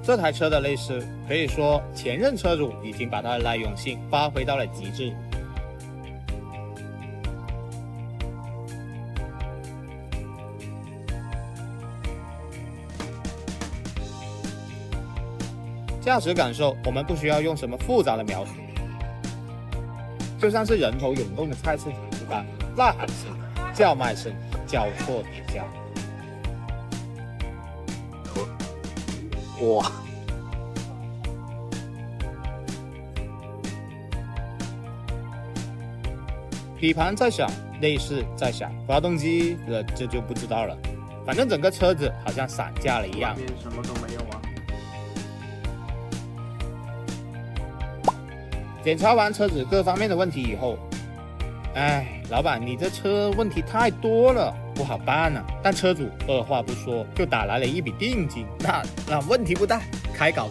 这台车的内饰可以说前任车主已经把它的耐用性发挥到了极致。驾驶感受我们不需要用什么复杂的描述，就像是人头涌动的菜市场一般，呐喊声、叫卖声交错叠加。哇！底盘在响，内饰在响，发动机这就不知道了。反正整个车子好像散架了一样。外面什么都没有啊。检查完车子各方面的问题以后，老板，你这车问题太多了，不好办啊。但车主二话不说就打来了一笔定金，那问题不大，开搞。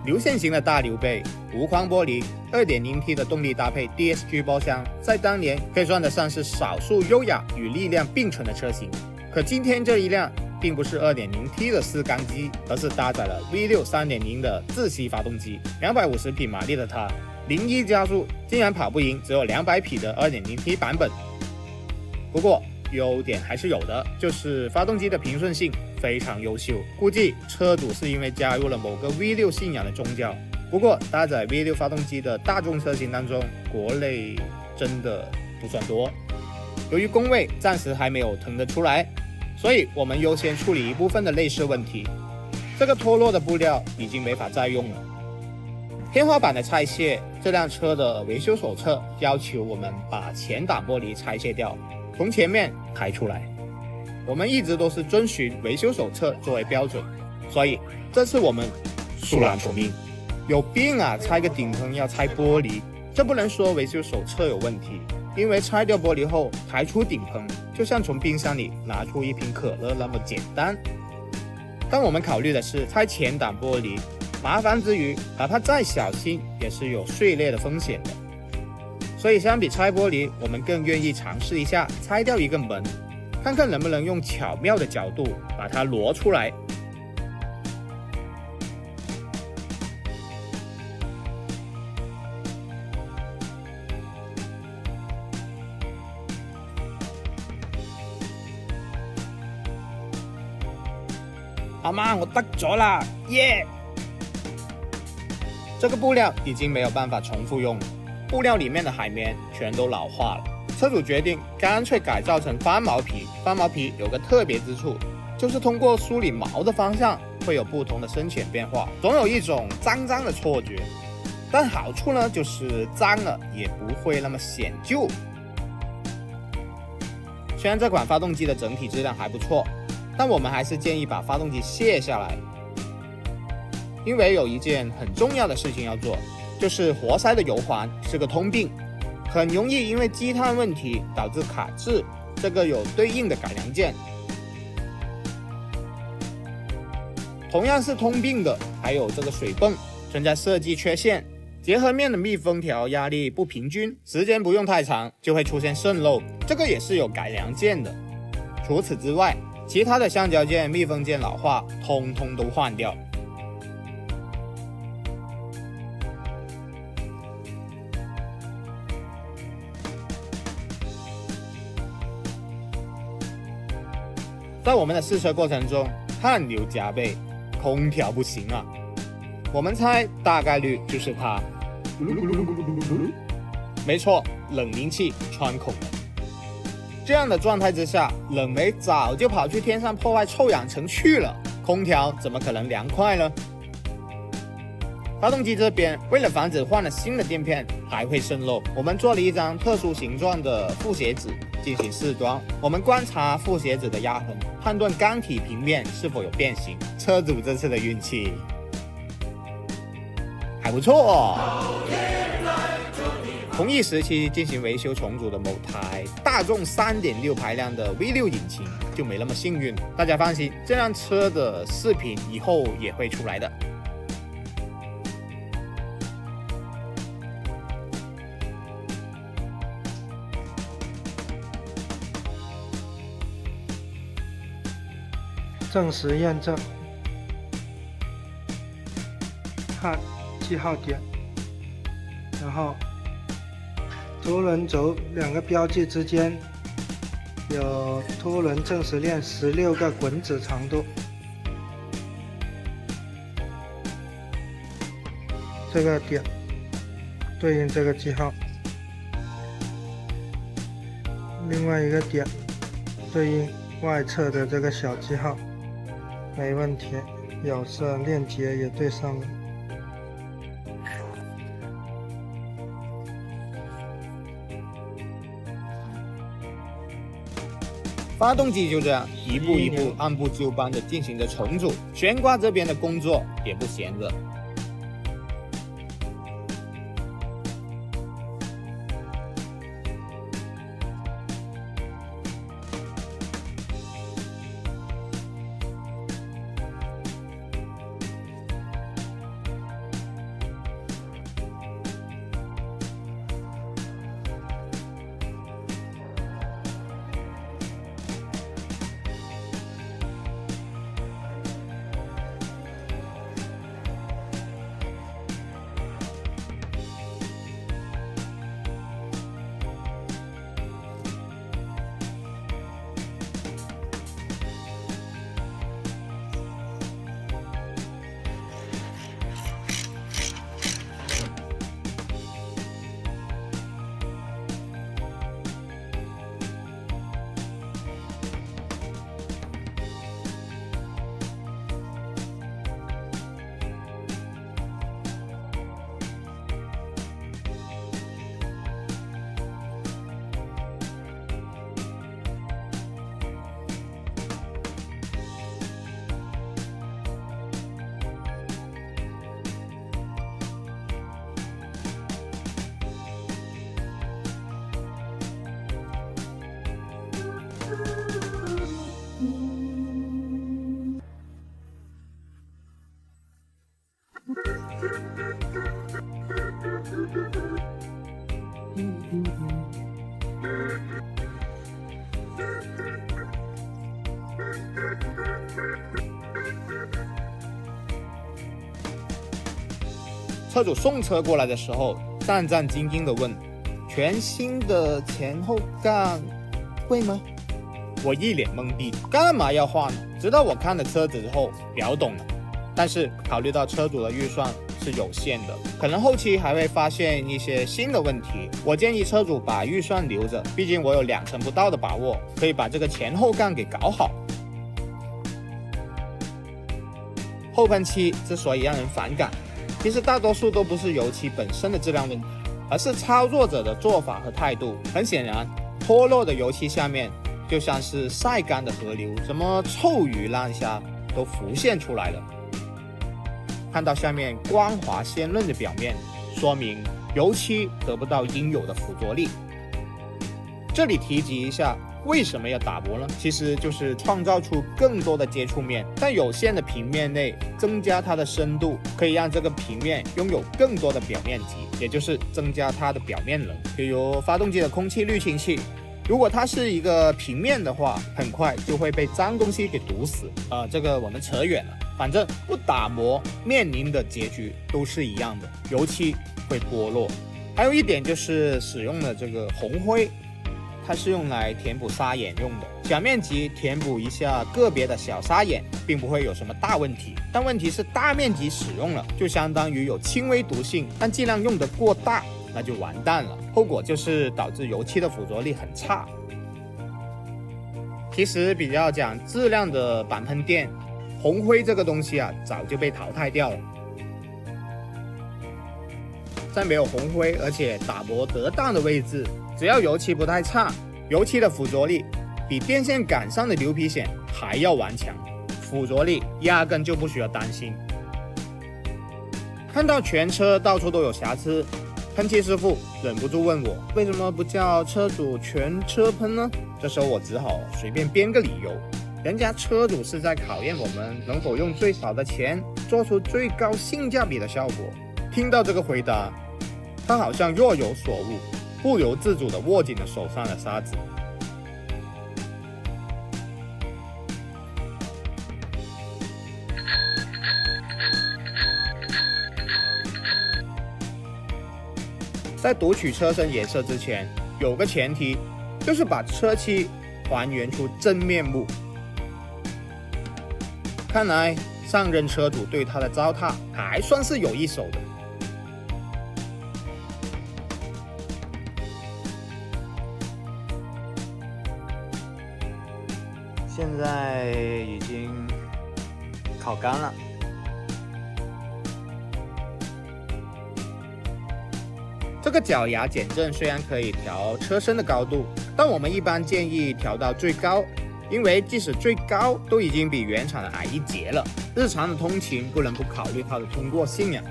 流线型的大溜背，无框玻璃， 2.0T 的动力搭配 DSG 包厢，在当年可以算得上是少数优雅与力量并存的车型。可今天这一辆并不是 2.0T 的4缸机，而是搭载了 V6 3.0 的自吸发动机，250匹马力的它，01加速竟然跑不赢只有200匹的 2.0T 版本。不过优点还是有的，就是发动机的平顺性非常优秀，估计车主是因为加入了某个 V6 信仰的宗教。不过搭载 V6 发动机的大众车型当中，国内真的不算多。由于工位暂时还没有腾得出来，所以我们优先处理一部分的内饰问题。这个脱落的布料已经没法再用了。天花板的拆卸，这辆车的维修手册要求我们把前挡玻璃拆卸掉，从前面抬出来。我们一直都是遵循维修手册作为标准，所以这次我们速然求命。有病啊！拆个顶棚要拆玻璃，这不能说维修手册有问题，因为拆掉玻璃后抬出顶棚，就像从冰箱里拿出一瓶可乐那么简单。但我们考虑的是拆前挡玻璃，麻烦之余，哪怕再小心也是有碎裂的风险的。所以相比拆玻璃，我们更愿意尝试一下拆掉一个门，看看能不能用巧妙的角度把它挪出来。阿媽，我得咗啦，耶！这个布料已经没有办法重复用了，布料里面的海绵全都老化了。车主决定干脆改造成翻毛皮。翻毛皮有个特别之处，就是通过梳理毛的方向会有不同的深浅变化，总有一种脏脏的错觉。但好处呢，就是脏了也不会那么显旧。虽然这款发动机的整体质量还不错，但我们还是建议把发动机卸下来，因为有一件很重要的事情要做，就是活塞的油环是个通病，很容易因为积碳问题导致卡滞，这个有对应的改良件。同样是通病的还有这个水泵存在设计缺陷，结合面的密封条压力不平均，时间不用太长就会出现渗漏，这个也是有改良件的。除此之外，其他的橡胶件、密封件老化，通通都换掉。在我们的试车过程中，汗流浃背，空调不行啊！我们猜大概率就是它。没错，冷凝器穿孔了。这样的状态之下，冷媒早就跑去天上破坏臭氧层去了，空调怎么可能凉快呢？发动机这边为了防止换了新的垫片还会渗漏，我们做了一张特殊形状的复写纸进行试装。我们观察复写纸的压痕，判断缸体平面是否有变形。车主这次的运气还不错。同一时期进行维修重组的某台大众 3.6 排量的 V6 引擎就没那么幸运，大家放心，这辆车的视频以后也会出来的。证实验证，看记号点，然后凸轮轴两个标记之间有凸轮正时链16个滚子长度，这个点对应这个记号，另外一个点对应外侧的这个小记号，没问题，有色链接也对上了。发动机就这样一步一步按部就班的进行着重组，悬挂这边的工作也不闲着。车主送车过来的时候，战战兢兢地问：“全新的前后杠贵吗？”我一脸懵逼，干嘛要换呢？直到我看了车子之后秒懂了。但是考虑到车主的预算是有限的，可能后期还会发现一些新的问题，我建议车主把预算留着，毕竟我有20%不到的把握，可以把这个前后杠给搞好。后喷漆之所以让人反感，其实大多数都不是油漆本身的质量问题，而是操作者的做法和态度。很显然，脱落的油漆下面就像是晒干的河流，什么臭鱼烂虾都浮现出来了。看到下面光滑鲜润的表面，说明油漆得不到应有的附着力。这里提及一下，为什么要打磨呢？其实就是创造出更多的接触面，在有限的平面内增加它的深度，可以让这个平面拥有更多的表面积，也就是增加它的表面能。比如发动机的空气滤清器，如果它是一个平面的话，很快就会被脏东西给堵死。这个我们扯远了。反正不打磨，面临的结局都是一样的，油漆会剥落。还有一点就是使用的这个红灰，它是用来填补沙眼用的，小面积填补一下个别的小沙眼，并不会有什么大问题。但问题是大面积使用了，就相当于有轻微毒性，但剂量用得过大，那就完蛋了。后果就是导致油漆的附着力很差。其实比较讲质量的板喷店，红灰这个东西啊，早就被淘汰掉了。在没有红灰而且打磨得当的位置，只要油漆不太差，油漆的附着力比电线杆上的牛皮癣还要顽强，附着力压根就不需要担心。看到全车到处都有瑕疵，喷漆师傅忍不住问我，为什么不叫车主全车喷呢？这时候我只好随便编个理由，人家车主是在考验我们能否用最少的钱做出最高性价比的效果。听到这个回答，他好像若有所悟，不由自主地握紧了手上的沙子。在读取车身颜色之前，有个前提，就是把车漆还原出真面目。看来上任车主对他的糟蹋还算是有一手的。现在已经烤干了。这个脚牙减震虽然可以调车身的高度，但我们一般建议调到最高，因为即使最高都已经比原厂的矮一截了，日常的通勤不能不考虑它的通过性呀。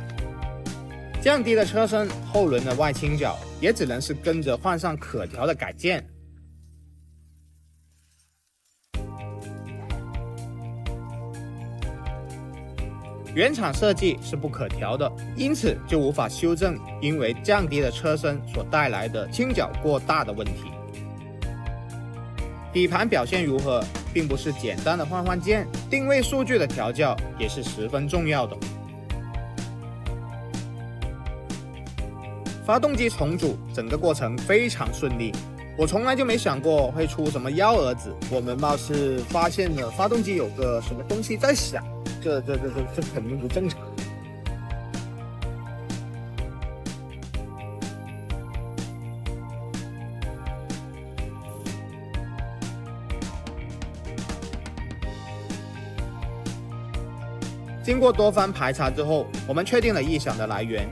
降低了车身，后轮的外倾角也只能是跟着换上可调的改件。原厂设计是不可调的，因此就无法修正因为降低了车身所带来的倾角过大的问题。底盘表现如何，并不是简单的换件，定位数据的调教也是十分重要的。发动机重组整个过程非常顺利，我从来就没想过会出什么幺蛾子。我们貌似发现了发动机有个什么东西在响，这肯定不正常。经过多番排查之后，我们确定了异响的来源。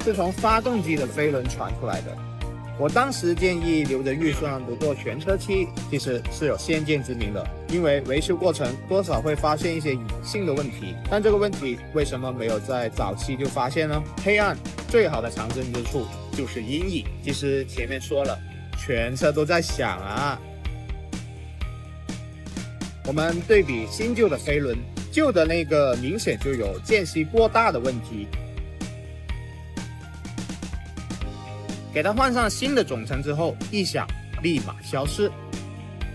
是从发动机的飞轮传出来的。我当时建议留着预算不做全车漆，其实是有先见之明的，因为维修过程多少会发现一些隐性的问题。但这个问题为什么没有在早期就发现呢？黑暗最好的藏身之处就是阴影。其实前面说了，全车都在响啊。我们对比新旧的飞轮，旧的那个明显就有间隙过大的问题。给它换上新的总成之后，异响立马消失。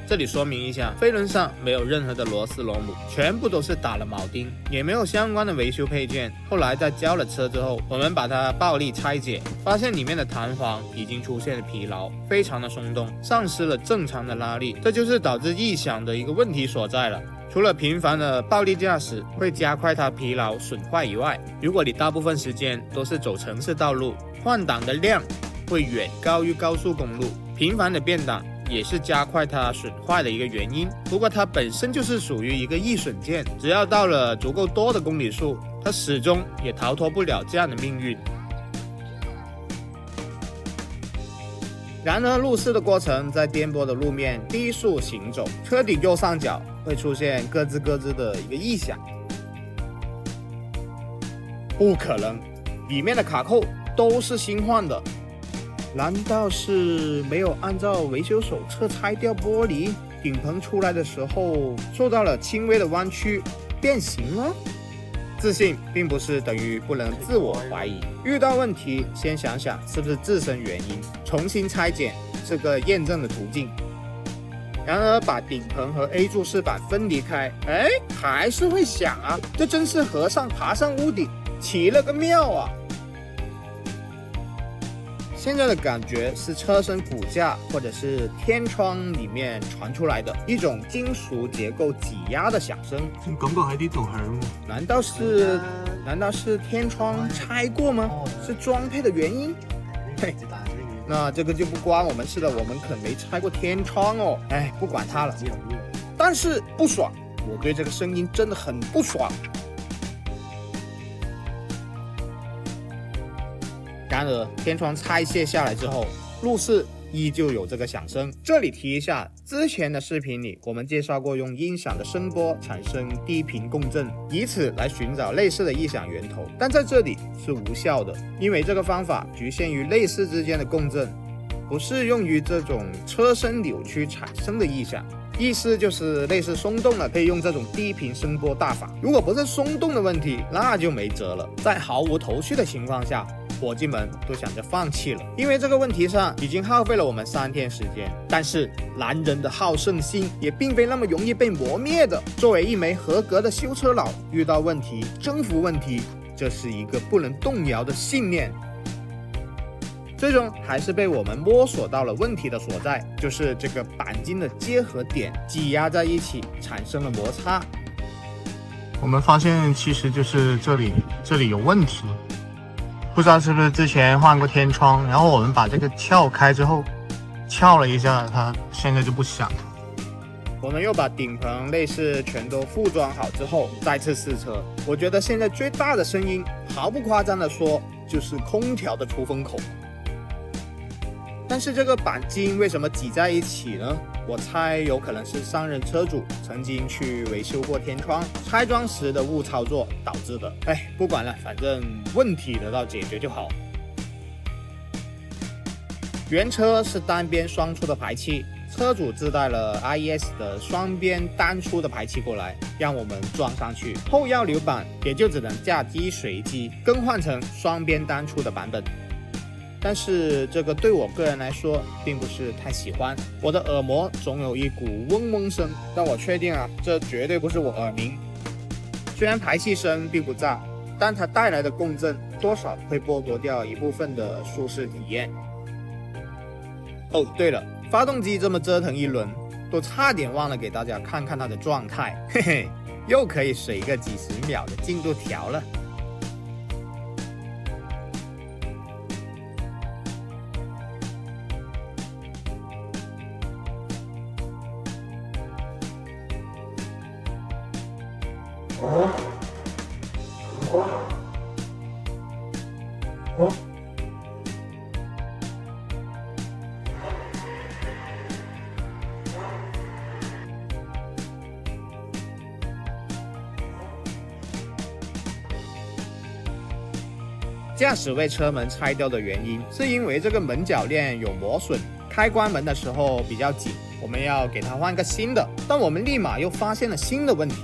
这里说明一下，飞轮上没有任何的螺丝螺母，全部都是打了铆钉，也没有相关的维修配件。后来在交了车之后，我们把它暴力拆解，发现里面的弹簧已经出现了疲劳，非常的松动，丧失了正常的拉力，这就是导致异响的一个问题所在了。除了频繁的暴力驾驶会加快它疲劳损坏以外，如果你大部分时间都是走城市道路，换挡的量会远高于高速公路，频繁的变档也是加快它损坏的一个原因。不过它本身就是属于一个易损件，只要到了足够多的公里数，它始终也逃脱不了这样的命运。然而路试的过程，在颠簸的路面低速行走，车顶右上角会出现咯吱咯吱的一个异响。不可能，里面的卡扣都是新换的。难道是没有按照维修手册拆掉玻璃，顶棚出来的时候受到了轻微的弯曲变形了？自信并不是等于不能自我怀疑，遇到问题先想想是不是自身原因，重新拆解是个验证的途径。然而把顶棚和 A 柱饰板分离开，还是会响啊，这真是和尚爬上屋顶起了个妙啊。现在的感觉是车身骨架或者是天窗里面传出来的一种金属结构挤压的响声。感覺係啲度響喎。難道是天窗拆過嗎？是裝配的原因？嘿，那這個就不關我們事了，我們可沒拆過天窗哦。不管它了。但是不爽，我對這個聲音真的很不爽。然而天窗拆卸下来之後，路試依舊有這個響聲。這裡提一下，之前的視頻裡我們介紹過用音響的聲波產生低頻共振，以此來尋找類似的異響源頭，但在這裡是無效的，因為這個方法局限於類似之間的共振，不適用於這種車身扭曲產生的異響。意思就是類似鬆動了，可以用這種低頻聲波大法。如果不是鬆動的問題，那就沒轍了。在毫無頭緒的情況下，伙计们都想着放弃了，因为这个问题上已经耗费了我们3天时间。但是男人的好胜心也并非那么容易被磨灭的。作为一枚合格的修车佬，遇到问题征服问题，这是一个不能动摇的信念。最终还是被我们摸索到了问题的所在，就是这个钣金的结合点挤压在一起，产生了摩擦。我们发现其实就是这里有问题，不知道是不是之前换过天窗，然后我们把这个撬开之后，撬了一下，它现在就不响。我们又把顶棚内饰全都附装好之后，再次试车。我觉得现在最大的声音，毫不夸张的说，就是空调的出风口。但是这个钣金为什么挤在一起呢？我猜有可能是上任车主曾经去维修过天窗，拆装时的误操作导致的。哎，不管了，反正问题得到解决就好。原车是单边双出的排气，车主自带了 IES 的双边单出的排气过来，让我们装上去。后腰流板也就只能嫁机随机更换成双边单出的版本。但是这个对我个人来说并不是太喜欢，我的耳膜总有一股嗡嗡声，但我确定啊，这绝对不是我耳鸣。虽然排气声并不炸，但它带来的共振多少会剥夺掉一部分的舒适体验。哦，对了，发动机这么折腾一轮，都差点忘了给大家看看它的状态，嘿嘿，又可以水个几十秒的进度条了。驾驶位车门拆掉的原因，是因为这个门铰链有磨损，开关门的时候比较紧，我们要给它换个新的。但我们立马又发现了新的问题，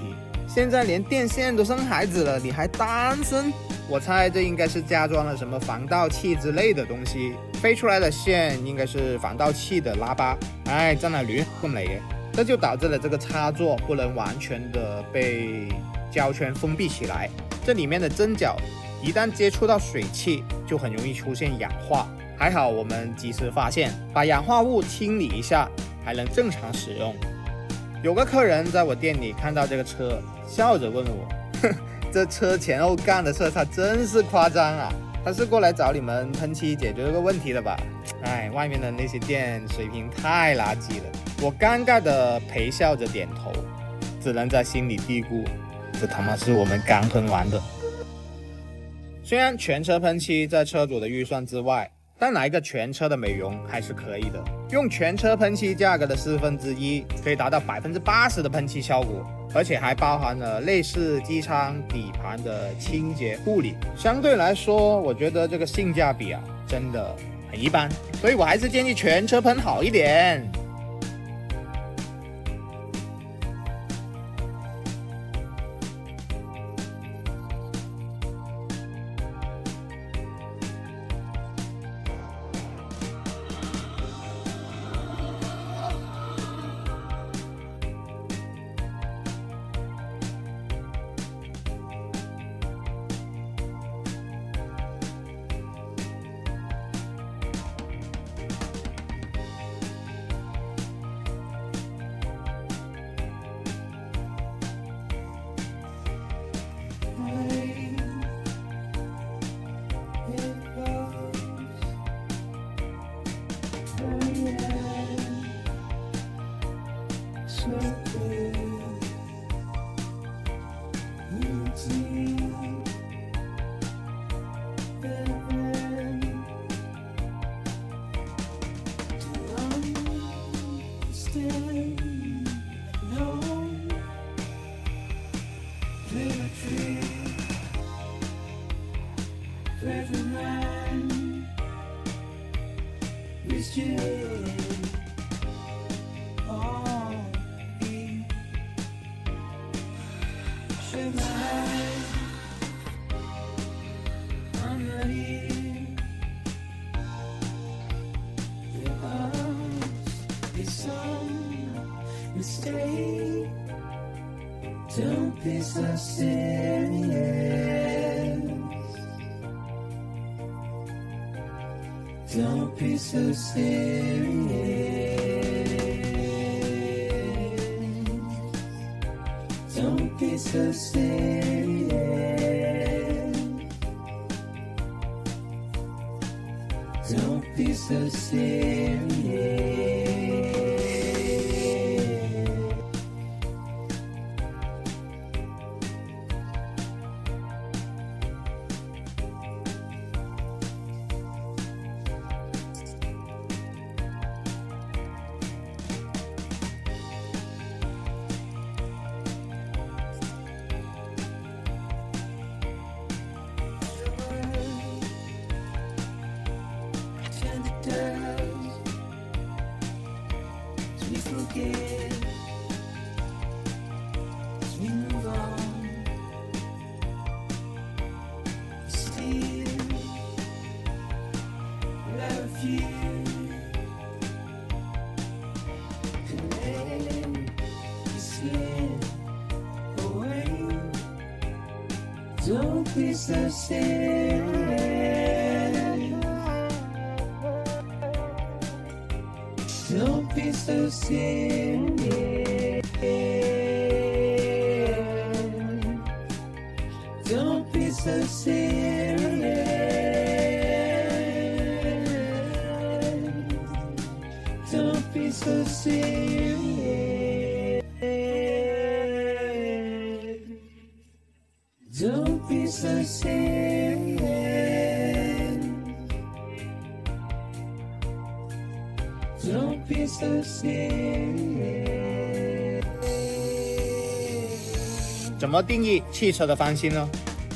现在连电线都生孩子了，你还单身？我猜这应该是加装了什么防盗器之类的东西，飞出来的线应该是防盗器的拉巴。哎，真係亂咁嚟嘅，这就导致了这个插座不能完全的被胶圈封闭起来，这里面的针脚一旦接触到水汽，就很容易出现氧化。还好我们及时发现，把氧化物清理一下，还能正常使用。有个客人在我店里看到这个车，笑着问我，哼，这车前后杠的色差真是夸张啊！他是过来找你们喷漆解决这个问题的吧？哎，外面的那些店水平太垃圾了。我尴尬的陪笑着点头，只能在心里嘀咕，这他妈是我们刚喷完的。虽然全车喷漆在车主的预算之外，但来个全车的美容还是可以的。用全车喷漆价格的1/4，可以达到80%的喷漆效果，而且还包含了内饰、机舱、底盘的清洁护理。相对来说，我觉得这个性价比啊，真的很一般，所以我还是建议全车喷好一点。I'm ready. mistake. Don't be so serious. Don't be so serious. Don't be so serious. Don't be so serious. We forget, as we move on, still love you. Can let you slip away. Don't be so serious. Don't be so serious. Don't be so serious. Don't be so serious. Don't be so serious. Don't be so serious. 怎么定义汽车的翻新呢？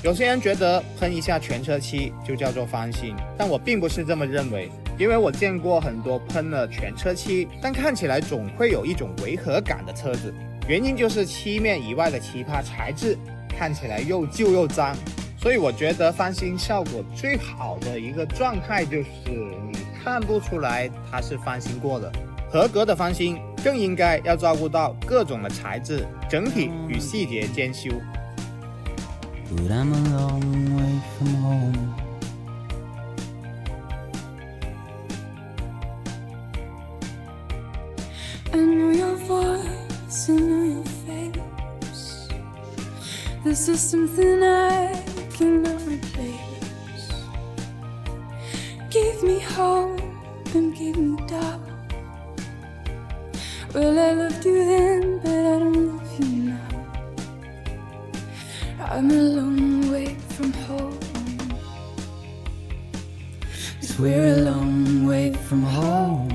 有些人觉得喷一下全车漆就叫做翻新，但我并不是这么认为，因为我见过很多喷了全车漆，但看起来总会有一种违和感的车子，原因就是漆面以外的其他材质看起来又旧又脏。所以我觉得翻新效果最好的一个状态就是你看不出来它是翻新过的。合格的翻新更应该要照顾到各种的材质整体与细节兼修。 But I'm a long way from home. I know your voice, I know your face. This is something I cannot replace. Give me hope and give me doubt. Well, I loved you then, but I don't love you now. I'm a long way from home. 'Cause we're a long way from home.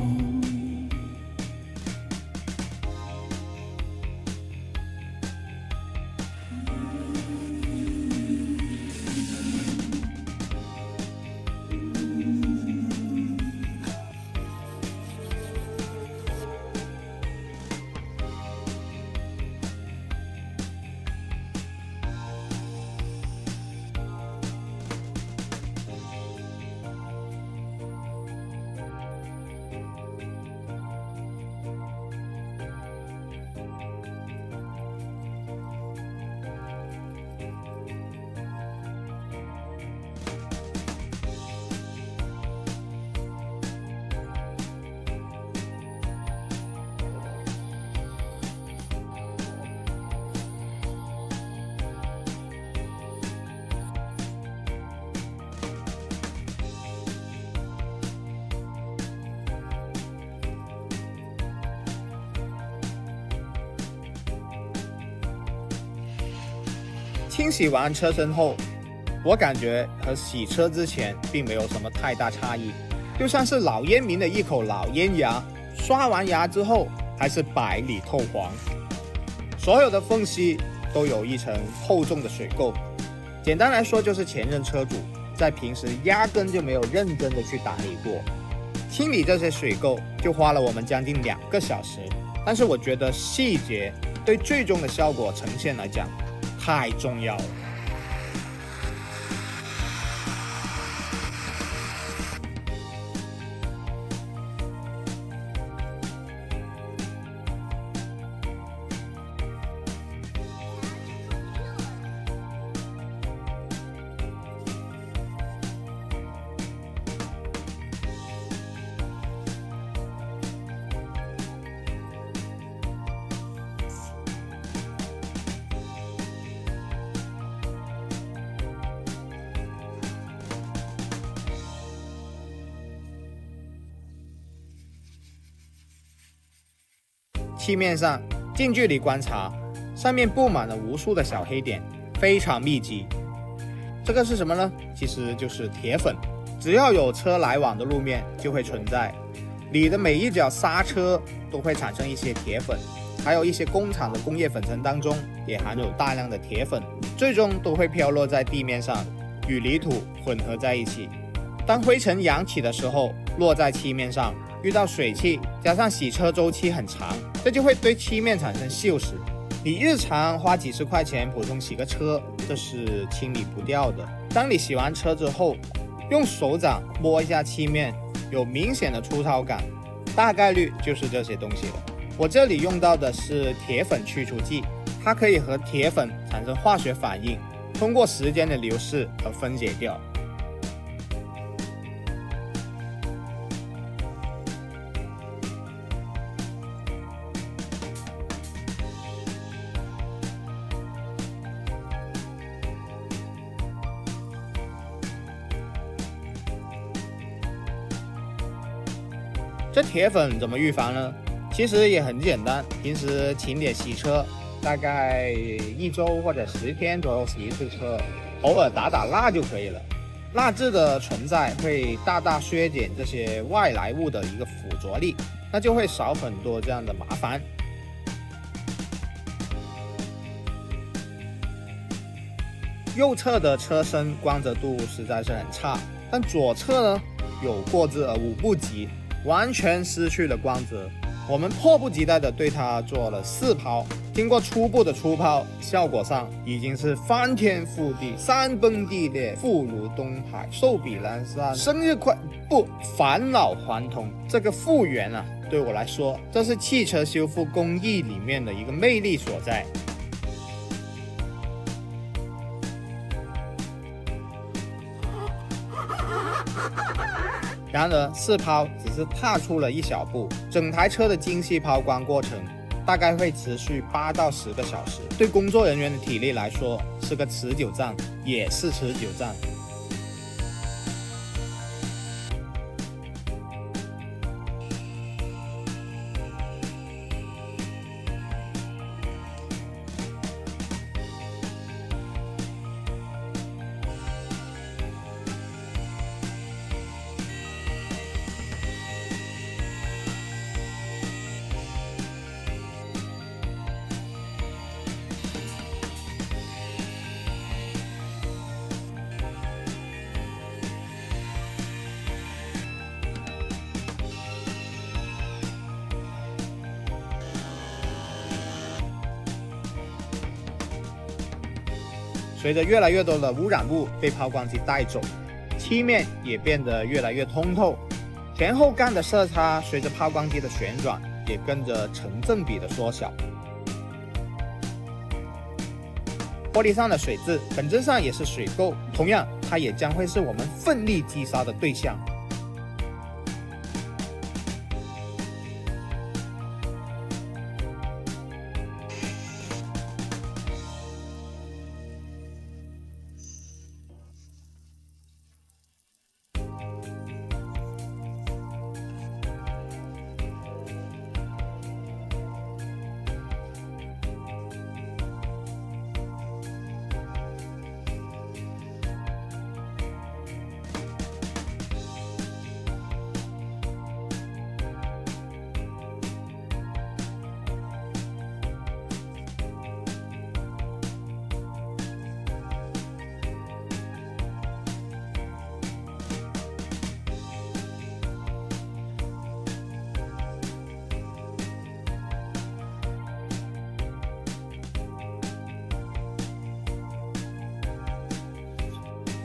清洗完车身后，我感觉和洗车之前并没有什么太大差异，就像是老烟民的一口老烟牙，刷完牙之后还是白里透黄，所有的缝隙都有一层厚重的水垢。简单来说，就是前任车主在平时压根就没有认真的去打理过，清理这些水垢就花了我们将近2个小时。但是我觉得细节对最终的效果呈现来讲太重要了。漆面上近距离观察，上面布满了无数的小黑点，非常密集。这个是什么呢？其实就是铁粉。只要有车来往的路面就会存在，你的每一脚刹车都会产生一些铁粉，还有一些工厂的工业粉尘当中也含有大量的铁粉，最终都会飘落在地面上，与泥土混合在一起。当灰尘扬起的时候，落在漆面上，遇到水汽，加上洗车周期很长，这就会对漆面产生锈蚀。你日常花几十块钱普通洗个车，这是清理不掉的。当你洗完车之后，用手掌摸一下漆面，有明显的粗糙感，大概率就是这些东西了。我这里用到的是铁粉去除剂，它可以和铁粉产生化学反应，通过时间的流逝而分解掉。这铁粉怎么预防呢？其实也很简单，平时勤点洗车，大概1周或者10天左右洗一次车，偶尔打打蜡就可以了。蜡质的存在会大大削减这些外来物的一个附着力，那就会少很多这样的麻烦。右侧的车身光泽度实在是很差，但左侧呢有过之而无不及，完全失去了光泽。我们迫不及待地对它做了4抛，经过初步的粗抛，效果上已经是翻天覆地、山崩地裂、腹如东海、寿比南山、生日快不返老还童。这个复原啊，对我来说，这是汽车修复工艺里面的一个魅力所在。然而4抛只是踏出了一小步，整台车的精细抛光过程大概会持续8到10个小时，对工作人员的体力来说是个持久战，也是持久战。随着越来越多的污染物被抛光机带走，漆面也变得越来越通透，前后杠的色差随着抛光机的旋转也跟着成正比的缩小。玻璃上的水渍本质上也是水垢，同样它也将会是我们奋力击杀的对象。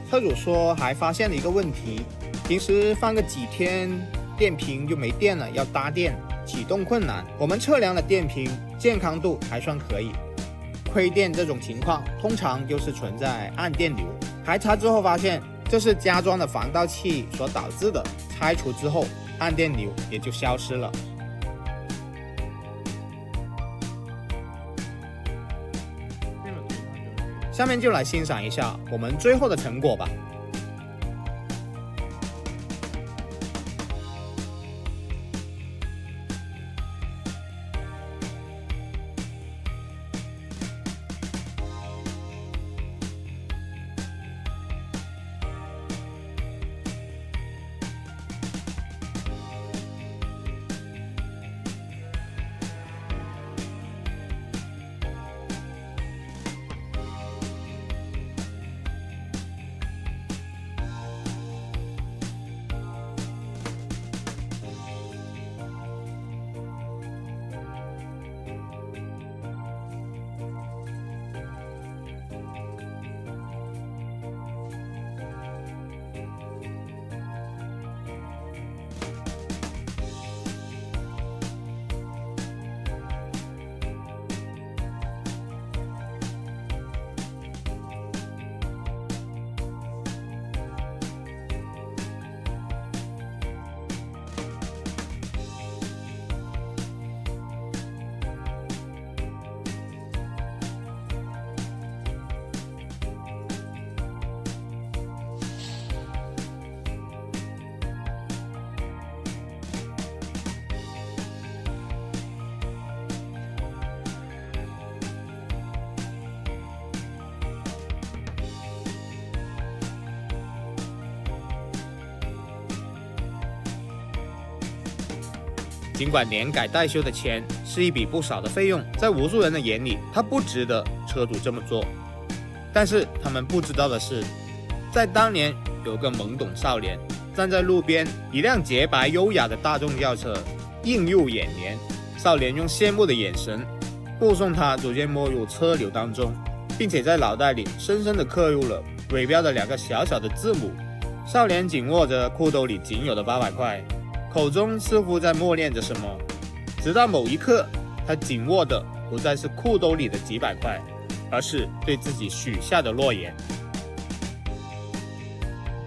车主说还发现了一个问题，平时放个几天电瓶就没电了，要搭电，启动困难。我们测量了电瓶，健康度还算可以。亏电这种情况通常就是存在暗电流，排查之后发现这是加装的防盗器所导致的，拆除之后暗电流也就消失了。下面就来欣赏一下我们最后的成果吧。尽管连改带修的钱是一笔不少的费用，在无数人的眼里，他不值得车主这么做。但是他们不知道的是，在当年有个懵懂少年站在路边，一辆洁白优雅的大众轿车映入眼帘，少年用羡慕的眼神目送他逐渐没入车流当中，并且在脑袋里深深地刻入了尾标的2个小小的字母。少年紧握着裤兜里仅有的800块，口中似乎在默念着什么，直到某一刻，他紧握的不再是裤兜里的几百块，而是对自己许下的诺言。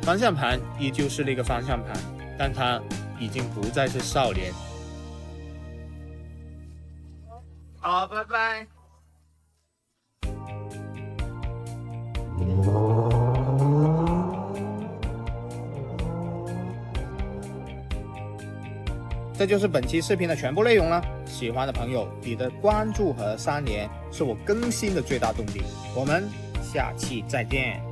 方向盘依旧是那个方向盘，但他已经不再是少年。好，拜拜。这就是本期视频的全部内容了。喜欢的朋友，你的关注和3连是我更新的最大动力。我们下期再见。